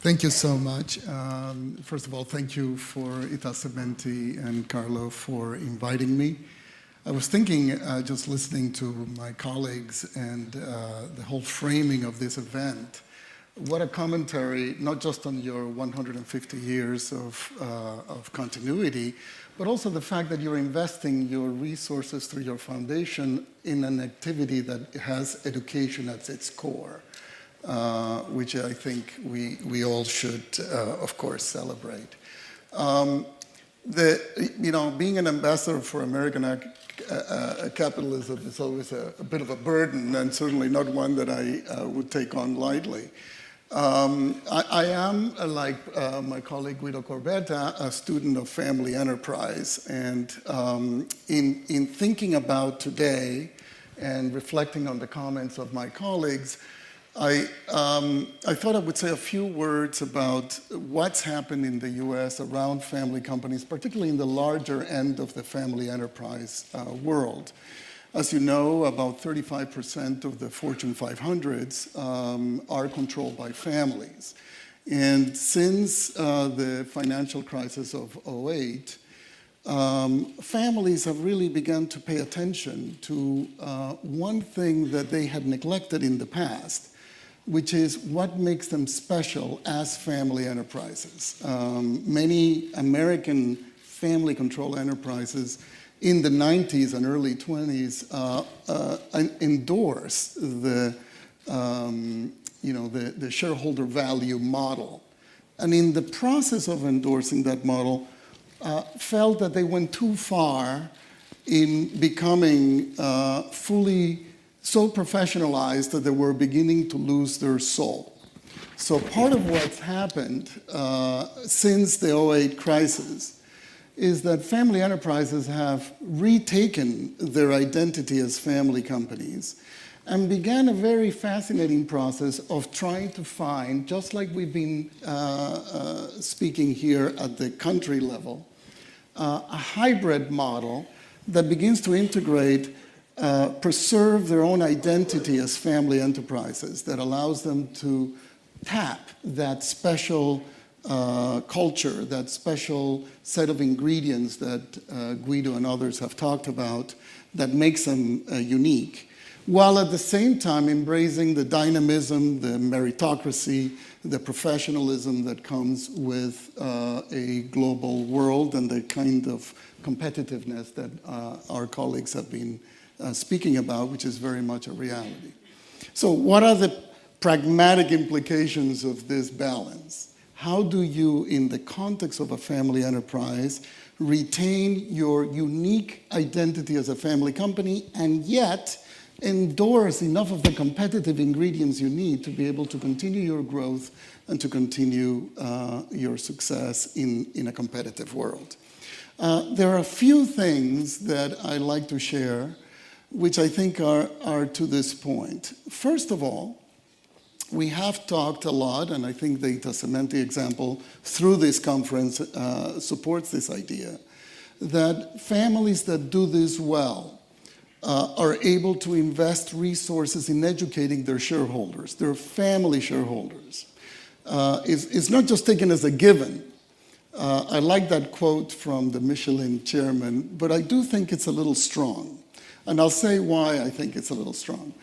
Thank you so much. First of all, thank you for Pesenti and Carlo for inviting me. I was thinking, just listening to my colleagues and the whole framing of this event, what a commentary, not just on your 150 years of continuity, but also the fact that you're investing your resources through your foundation in an activity that has education at its core. Which I think we all should, of course, celebrate. Being an ambassador for American capitalism is always a bit of a burden, and certainly not one that I would take on lightly. I am, like my colleague Guido Corbetta, a student of family enterprise, and in thinking about today and reflecting on the comments of my colleagues, I thought I would say a few words about what's happened in the US around family companies, particularly in the larger end of the family enterprise world. As you know, about 35% of the Fortune 500s are controlled by families. And since the financial crisis of '08, families have really begun to pay attention to one thing that they had neglected in the past, which is what makes them special as family enterprises. Many American family-controlled enterprises in the 90s and early 20s endorse the shareholder value model. And in the process of endorsing that model, felt that they went too far in becoming fully so professionalized that they were beginning to lose their soul. So part of what's happened since the '08 crisis is that family enterprises have retaken their identity as family companies and began a very fascinating process of trying to find, just like we've been speaking here at the country level, a hybrid model that begins to integrate preserve their own identity as family enterprises, that allows them to tap that special culture, that special set of ingredients that Guido and others have talked about that makes them unique, while at the same time embracing the dynamism, the meritocracy, the professionalism that comes with a global world and the kind of competitiveness that our colleagues have been speaking about, which is very much a reality. So what are the pragmatic implications of this balance? How do you, in the context of a family enterprise, retain your unique identity as a family company and yet endorse enough of the competitive ingredients you need to be able to continue your growth and to continue your success in a competitive world? There are a few things that I like to share which I think are to this point. First of all, we have talked a lot, and I think the Pesenti example through this conference supports this idea, that families that do this well are able to invest resources in educating their shareholders, their family shareholders. It's not just taken as a given. I like that quote from the Michelin chairman, but I do think it's a little strong. And I'll say why I think it's a little strong.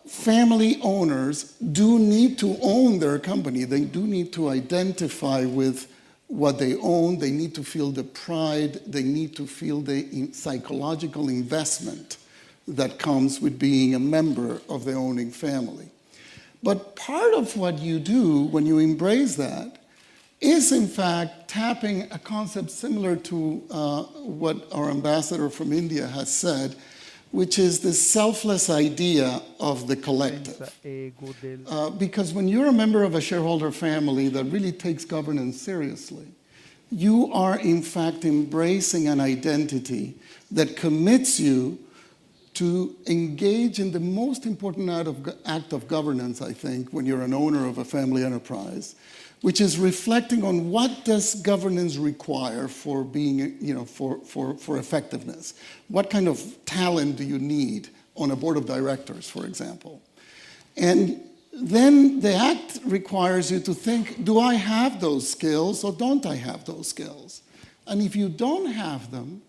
Family owners do need to own their company. They do need to identify with what they own. They need to feel the pride. They need to feel the psychological investment that comes with being a member of the owning family. But part of what you do when you embrace that is in fact tapping a concept similar to what our ambassador from India has said, which is the selfless idea of the collective. Because when you're a member of a shareholder family that really takes governance seriously, you are in fact embracing an identity that commits you to engage in the most important act of governance, I think, when you're an owner of a family enterprise, which is reflecting on what does governance require for being, for effectiveness. What kind of talent do you need on a board of directors, for example? And then the act requires you to think, do I have those skills or don't I have those skills? And if you don't have them,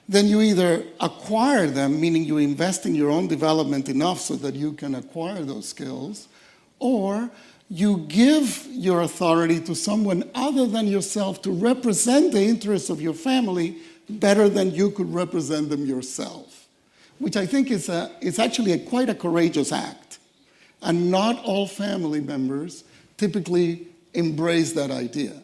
then you either acquire them, meaning you invest in your own development enough so that you can acquire those skills, or you give your authority to someone other than yourself to represent the interests of your family better than you could represent them yourself, which I think is actually quite a courageous act. And not all family members typically embrace that idea.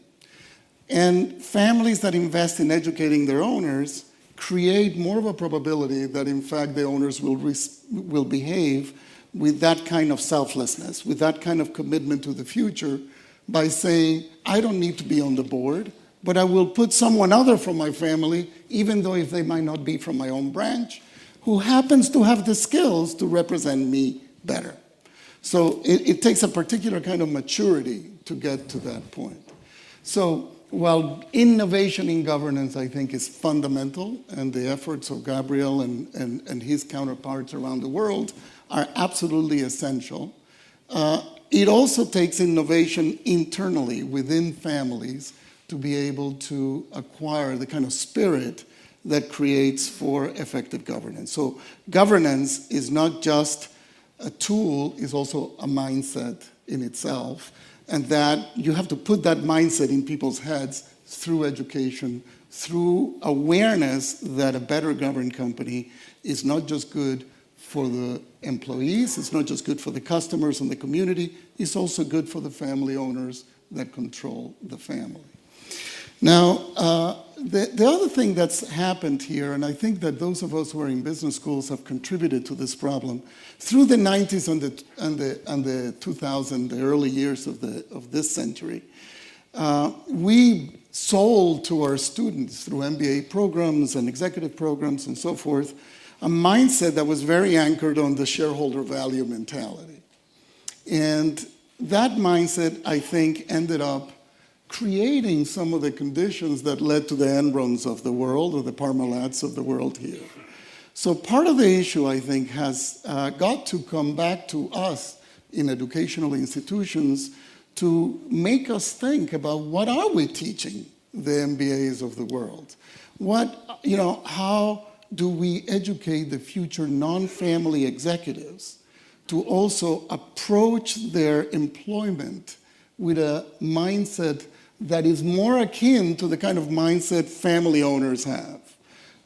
And families that invest in educating their owners create more of a probability that, in fact, the owners will behave with that kind of selflessness, with that kind of commitment to the future, by saying, I don't need to be on the board, but I will put someone other from my family, even though if they might not be from my own branch, who happens to have the skills to represent me better. So it takes a particular kind of maturity to get to that point. So while innovation in governance, I think, is fundamental, and the efforts of Gabriel and his counterparts around the world are absolutely essential, it also takes innovation internally within families to be able to acquire the kind of spirit that creates for effective governance. So governance is not just a tool, is also a mindset in itself, and that you have to put that mindset in people's heads through education, through awareness that a better governed company is not just good for the employees, it's not just good for the customers and the community, it's also good for the family owners that control the family. Now, the other thing that's happened here, and I think that those of us who are in business schools have contributed to this problem, through the 90s and the 2000s, the early years of this century, we sold to our students through MBA programs and executive programs and so forth, a mindset that was very anchored on the shareholder value mentality. And that mindset, I think, ended up creating some of the conditions that led to the Enrons of the world, or the Parmalats of the world here. So part of the issue, I think, has got to come back to us in educational institutions to make us think about what are we teaching the MBAs of the world? How do we educate the future non-family executives to also approach their employment with a mindset that is more akin to the kind of mindset family owners have?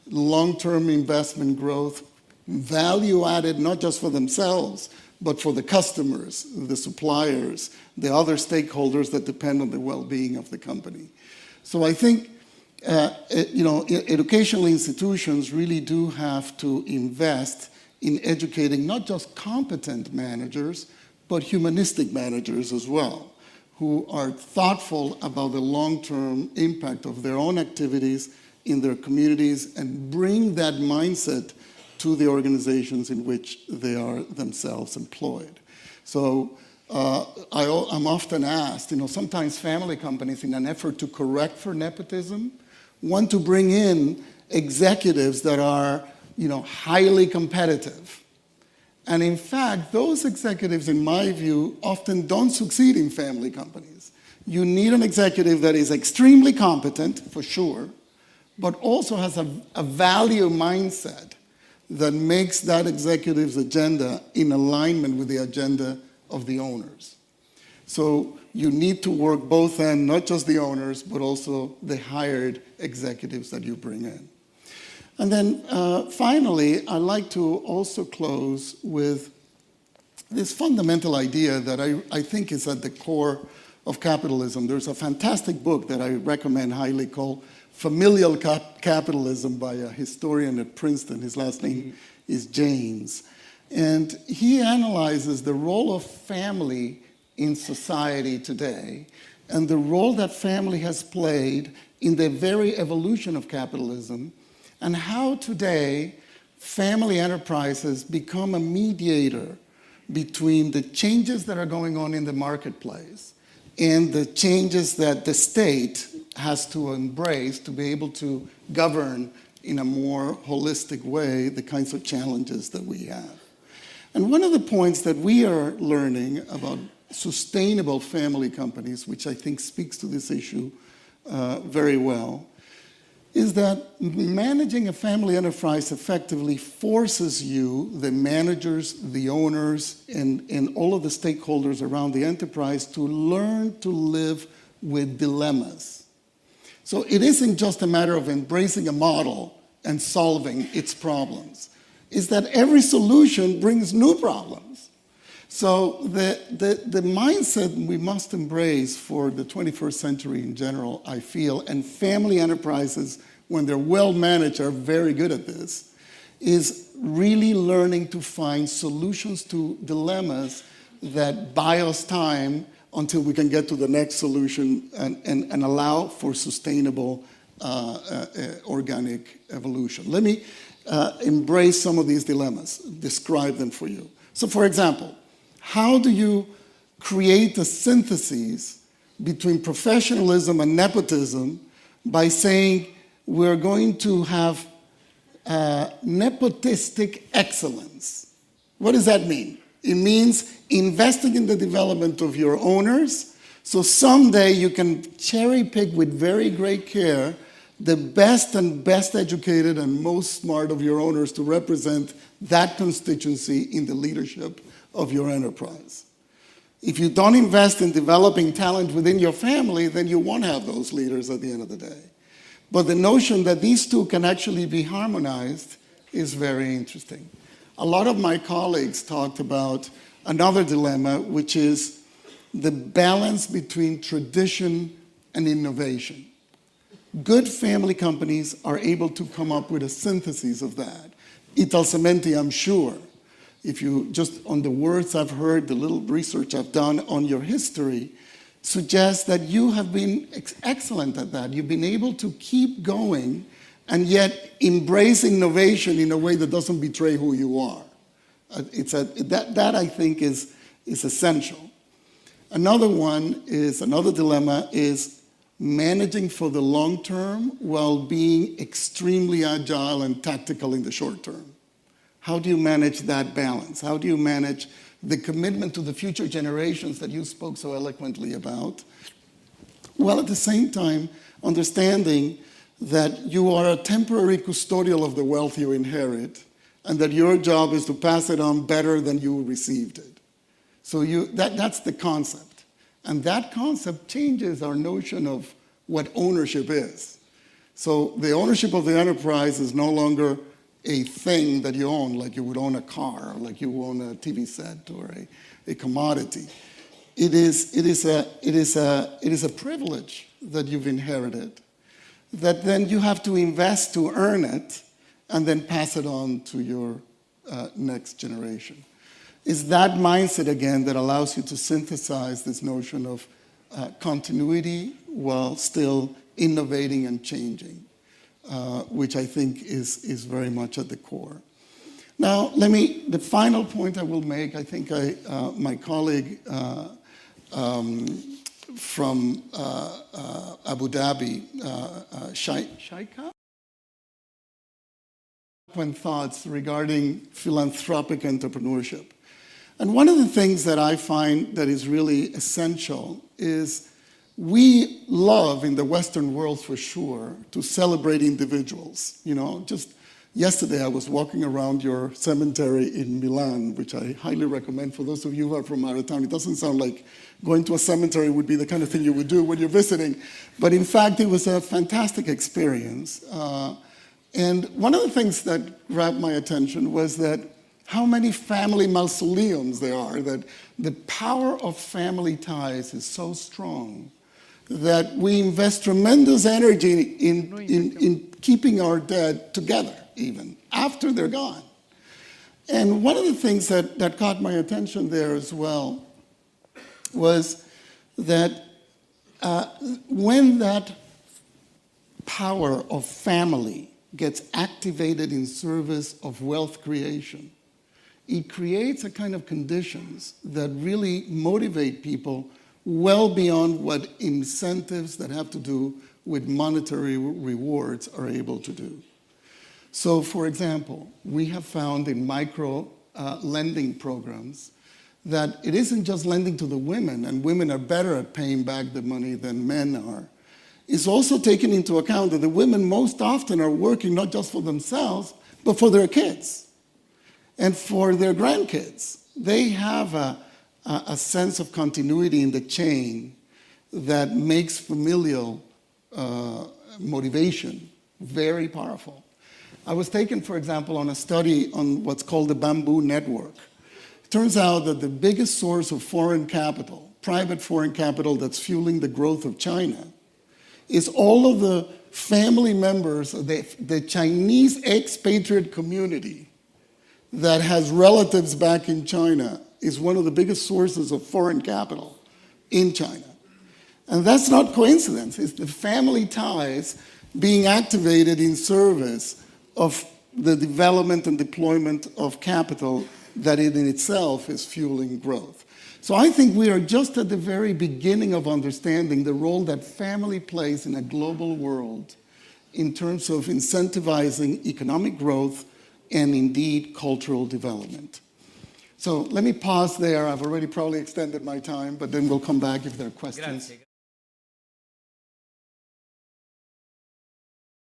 Long-term investment growth, value added not just for themselves, but for the customers, the suppliers, the other stakeholders that depend on the well-being of the company. So I think educational institutions really do have to invest in educating not just competent managers, but humanistic managers as well, who are thoughtful about the long-term impact of their own activities in their communities and bring that mindset to the organizations in which they are themselves employed. So I'm often asked, sometimes family companies, in an effort to correct for nepotism, want to bring in executives that are, highly competitive. And in fact, those executives, in my view, often don't succeed in family companies. You need an executive that is extremely competent, for sure, but also has a value mindset that makes that executive's agenda in alignment with the agenda of the owners. So you need to work both ends, not just the owners, but also the hired executives that you bring in. And then finally, I'd like to also close with this fundamental idea that I think is at the core of capitalism. There's a fantastic book that I recommend highly called Familial Capitalism by a historian at Princeton. His last name is James. And he analyzes the role of family in society today and the role that family has played in the very evolution of capitalism, and how today family enterprises become a mediator between the changes that are going on in the marketplace and the changes that the state has to embrace to be able to govern in a more holistic way the kinds of challenges that we have. And one of the points that we are learning about sustainable family companies, which I think speaks to this issue very well, is that managing a family enterprise effectively forces you, the managers, the owners, and all of the stakeholders around the enterprise to learn to live with dilemmas. So it isn't just a matter of embracing a model and solving its problems. It's that every solution brings new problems. So the mindset we must embrace for the 21st century in general, I feel, and family enterprises, when they're well managed, are very good at this, is really learning to find solutions to dilemmas that buy us time until we can get to the next solution and allow for sustainable organic evolution. Let me embrace some of these dilemmas, describe them for you. So for example, how do you create a synthesis between professionalism and nepotism by saying we're going to have nepotistic excellence? What does that mean? It means investing in the development of your owners, so someday you can cherry pick with very great care the best and best educated and most smart of your owners to represent that constituency in the leadership of your enterprise. If you don't invest in developing talent within your family, then you won't have those leaders at the end of the day. But the notion that these two can actually be harmonized is very interesting. A lot of my colleagues talked about another dilemma, which is the balance between tradition and innovation. Good family companies are able to come up with a synthesis of that. Italcementi, I'm sure, if you just on the words I've heard, the little research I've done on your history, suggests that you have been excellent at that. You've been able to keep going and yet embrace innovation in a way that doesn't betray who you are. That I think is essential. Another dilemma is managing for the long term while being extremely agile and tactical in the short term. How do you manage that balance? How do you manage the commitment to the future generations that you spoke so eloquently about, while at the same time understanding that you are a temporary custodial of the wealth you inherit and that your job is to pass it on better than you received it. So that's the concept. And that concept changes our notion of what ownership is. So the ownership of the enterprise is no longer a thing that you own, like you would own a car, or like you own a TV set or a commodity. It is a privilege that you've inherited, that then you have to invest to earn it and then pass it on to your next generation. It's that mindset, again, that allows you to synthesize this notion of continuity while still innovating and changing, which I think is very much at the core. Now, the final point I will make, I think my colleague from Abu Dhabi, Shaika, thoughts regarding philanthropic entrepreneurship. And one of the things that I find that is really essential is we love in the Western world for sure to celebrate individuals. You know, just yesterday I was walking around your cemetery in Milan, which I highly recommend for those of you who are from out of town. It doesn't sound like going to a cemetery would be the kind of thing you would do when you're visiting, but in fact it was a fantastic experience. And one of the things that grabbed my attention was that how many family mausoleums there are, that the power of family ties is so strong that we invest tremendous energy in keeping our dead together, even after they're gone. And one of the things that caught my attention there as well was that when that power of family gets activated in service of wealth creation, it creates a kind of conditions that really motivate people well beyond what incentives that have to do with monetary rewards are able to do. So, for example, we have found in micro lending programs, that it isn't just lending to the women, and women are better at paying back the money than men are. It's also taking into account that the women most often are working not just for themselves, but for their kids and for their grandkids. They have a sense of continuity in the chain that makes familial motivation very powerful. I was taken, for example, on a study on what's called the bamboo network. It turns out that the biggest source of foreign capital, private foreign capital that's fueling the growth of China, is all of the family members of the Chinese expatriate community that has relatives back in China is one of the biggest sources of foreign capital in China. And that's not coincidence. It's the family ties being activated in service of the development and deployment of capital that in itself is fueling growth. So I think we are just at the very beginning of understanding the role that family plays in a global world in terms of incentivizing economic growth and indeed cultural development. So let me pause there. I've already probably extended my time, but then we'll come back if there are questions. Grazie.